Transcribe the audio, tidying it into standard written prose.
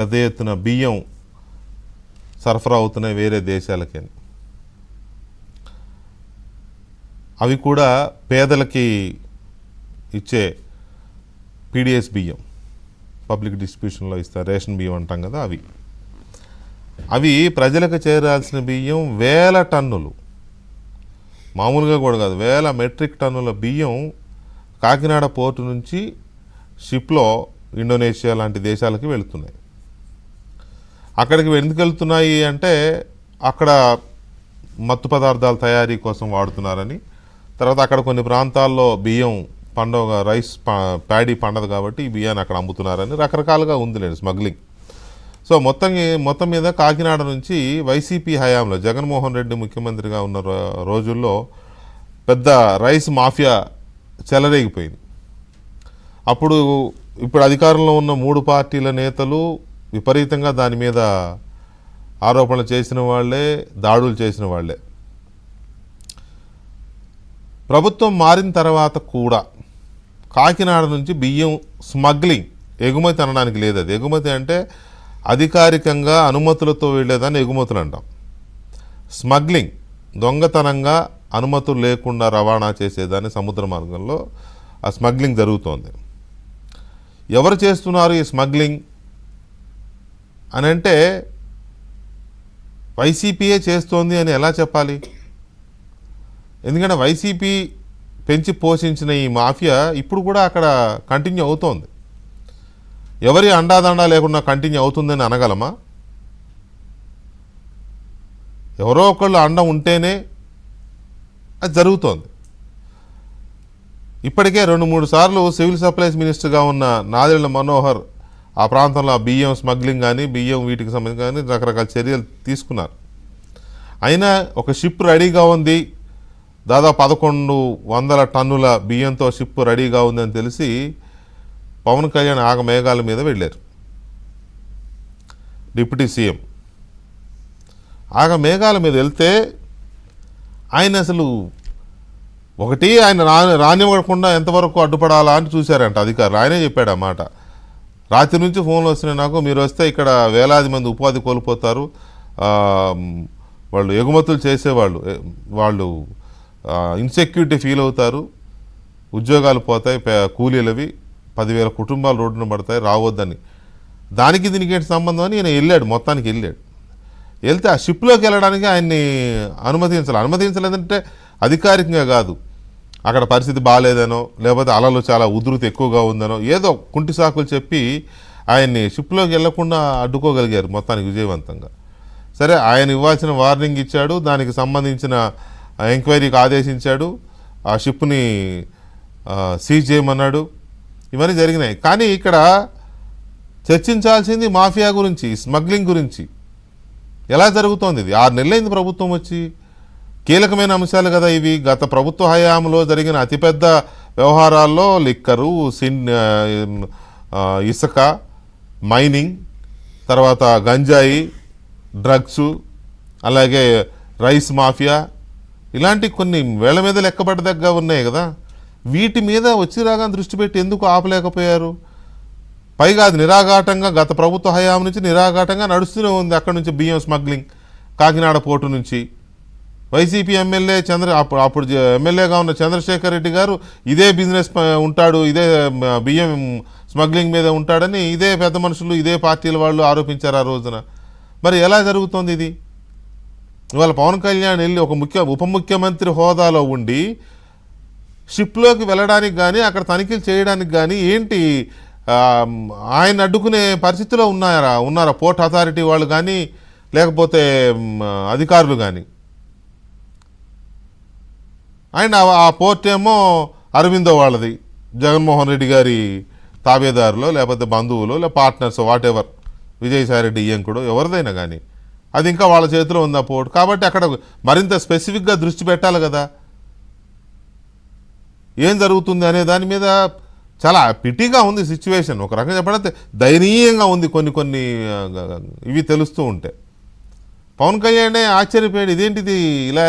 పెద్ద ఎత్తున బియ్యం సరఫరా అవుతున్నాయి వేరే దేశాలకి. అవి కూడా పేదలకి ఇచ్చే పీడిఎస్ బియ్యం, పబ్లిక్ డిస్ట్రిబ్యూషన్లో ఇస్తారు, రేషన్ బియ్యం అంటాం కదా, అవి ప్రజలకు చేరాల్సిన బియ్యం వేల టన్నులు, మామూలుగా కూడా కాదు, వేల మెట్రిక్ టన్నుల బియ్యం కాకినాడ పోర్టు నుంచి షిప్లో ఇండోనేషియా లాంటి దేశాలకి వెళుతున్నాయి. అక్కడికి ఎందుకు వెళ్తున్నాయి అంటే అక్కడ మత్తు పదార్థాల తయారీ కోసం వాడుతున్నారని, తర్వాత అక్కడ కొన్ని ప్రాంతాల్లో బియ్యం పండగ రైస్ ప్యాడీ పండదు కాబట్టి ఈ బియ్యాన్ని అక్కడ అమ్ముతున్నారని రకరకాలుగా ఉందిలేండి స్మగ్లింగ్. సో మొత్తం మీద కాకినాడ నుంచి వైసీపీ హయాంలో జగన్మోహన్ రెడ్డి ముఖ్యమంత్రిగా ఉన్న రోజుల్లో పెద్ద రైస్ మాఫియా చెలరేగిపోయింది. ఇప్పుడు అధికారంలో ఉన్న 3 పార్టీల నేతలు విపరీతంగా దాని మీద ఆరోపణలు చేసిన వాళ్ళే, దాడులు చేసిన వాళ్ళే. ప్రభుత్వం మారిన తర్వాత కూడా కాకినాడ నుంచి బియ్యం స్మగ్లింగ్, ఎగుమతి అనడానికి లేదు, అది ఎగుమతి అంటే అధికారికంగా అనుమతులతో వెళ్ళేదాన్ని ఎగుమతులు అంటాం. స్మగ్లింగ్ దొంగతనంగా అనుమతులు లేకుండా రవాణా చేసేదాన్ని సముద్ర మార్గంలో ఆ స్మగ్లింగ్ జరుగుతోంది. ఎవరు చేస్తున్నారు ఈ స్మగ్లింగ్ అని అంటే వైసీపీయే చేస్తోంది అని ఎలా చెప్పాలి? ఎందుకంటే వైసీపీ పెంచి పోషించిన ఈ మాఫియా ఇప్పుడు కూడా అక్కడ కంటిన్యూ అవుతోంది. ఎవరి అండాదండా లేకుండా కంటిన్యూ అవుతుందని అనగలమా? ఎవరో ఒకళ్ళు అండ ఉంటేనే అది జరుగుతోంది. ఇప్పటికే 2-3 సార్లు సివిల్ సప్లైస్ మినిస్టర్గా ఉన్న నాదెళ్ల మనోహర్ ఆ ప్రాంతంలో బియ్యం స్మగ్లింగ్ కానీ బియ్యం వీటికి సంబంధించి కానీ రకరకాల చర్యలు తీసుకున్నారు. అయినా ఒక షిప్ రెడీగా ఉంది, దాదాపు 1100 టన్నుల బియ్యంతో షిప్ రెడీగా ఉందని తెలిసి పవన్ కళ్యాణ్ ఆగమేఘాల మీద వెళ్ళారు. డిప్యూటీ సీఎం ఆగమేఘాల మీద వెళ్తే ఆయన అసలు ఆయన రానివ్వకుండా ఎంతవరకు అడ్డుపడాలా అని చూశారంట అధికారులు. ఆయనే చెప్పాడు ఆ మాట. రాత్రి నుంచి ఫోన్లు వస్తున్నాయి నాకు, మీరు వస్తే ఇక్కడ వేలాది మంది ఉపాధి కోల్పోతారు, వాళ్ళు ఎగుమతులు చేసేవాళ్ళు వాళ్ళు ఇన్సెక్యూరిటీ ఫీల్ అవుతారు, ఉద్యోగాలు పోతాయి, కూలీలవి 10,000 కుటుంబాలు రోడ్డున పడతాయి, రావద్దని. దానికి దీనికి ఏంటి సంబంధం అని ఈయన వెళ్ళాడు, మొత్తానికి వెళ్తే ఆ షిప్లోకి వెళ్ళడానికి ఆయన్ని అనుమతించలేదంటే అధికారికంగా కాదు, అక్కడ పరిస్థితి బాగాలేదనో లేకపోతే అలలు చాలా ఉధృతి ఎక్కువగా ఉందనో ఏదో కుంటి సాకులు చెప్పి ఆయన్ని షిప్లోకి వెళ్లకుండా అడ్డుకోగలిగారు మొత్తానికి విజయవంతంగా. సరే, ఆయన ఇవ్వాల్సిన వార్నింగ్ ఇచ్చాడు, దానికి సంబంధించిన ఎంక్వైరీకి ఆదేశించాడు, ఆ షిప్ని సీజ్ చేయమన్నాడు, ఇవన్నీ జరిగినాయి. కానీ ఇక్కడ చర్చించాల్సింది మాఫియా గురించి, స్మగ్లింగ్ గురించి. ఎలా జరుగుతోంది ఇది? 6 నెలలైంది ప్రభుత్వం వచ్చి. కీలకమైన అంశాలు కదా ఇవి. గత ప్రభుత్వ హయాంలో జరిగిన అతిపెద్ద వ్యవహారాల్లో లిక్కరు, ఇసుక, మైనింగ్, తర్వాత గంజాయి, డ్రగ్స్, అలాగే రైస్ మాఫియా, ఇలాంటి కొన్ని వేళ్ల మీద లెక్కబడ్డదగ్గ ఉన్నాయి కదా. వీటి మీద వచ్చిరాగా దృష్టి పెట్టి ఎందుకు ఆపలేకపోయారు? పైగా అది నిరాఘాటంగా గత ప్రభుత్వ హయాం నుంచి నిరాఘాటంగా నడుస్తూనే ఉంది. అక్కడ నుంచి బియ్యం స్మగ్లింగ్ కాకినాడ పోర్టు నుంచి. వైసీపీ ఎమ్మెల్యే అప్పుడు ఎమ్మెల్యేగా ఉన్న చంద్రశేఖర్ రెడ్డి గారు ఇదే బిజినెస్ ఉంటాడు, ఇదే బియ్యం స్మగ్లింగ్ మీద ఉంటాడని ఇదే పెద్ద మనుషులు, ఇదే పార్టీల వాళ్ళు ఆరోపించారు ఆ రోజున. మరి ఎలా జరుగుతోంది ఇది? ఇవాళ పవన్ కళ్యాణ్ వెళ్ళి ఒక ఉప ముఖ్యమంత్రి హోదాలో ఉండి షిప్లోకి వెళ్ళడానికి కానీ అక్కడ తనిఖీలు చేయడానికి కానీ ఏంటి ఆయన అడ్డుకునే పరిస్థితిలో ఉన్నారా పోర్ట్ అథారిటీ వాళ్ళు కానీ లేకపోతే అధికారులు కానీ? ఆయన ఆ పోర్ట్ ఏమో అరవిందో వాళ్ళది, జగన్మోహన్ రెడ్డి గారి తాబేదారులో లేకపోతే బంధువులు లేదా పార్ట్నర్స్ వాటెవర్, విజయసాయిరెడ్డి ఇయ్యంకుడు ఎవరిదైనా కానీ అది ఇంకా వాళ్ళ చేతిలో ఉంది ఆ పోర్ట్. కాబట్టి అక్కడ మరింత స్పెసిఫిక్గా దృష్టి పెట్టాలి కదా, ఏం జరుగుతుంది అనే దాని మీద. చాలా పిటీగా ఉంది సిచ్యువేషన్, ఒక రకంగా చెప్పాలంటే దయనీయంగా ఉంది. కొన్ని ఇవి తెలుస్తూ ఉంటే పవన్ కళ్యాణే ఆశ్చర్యపోయాడు, ఇదేంటిది ఇలా ఎలా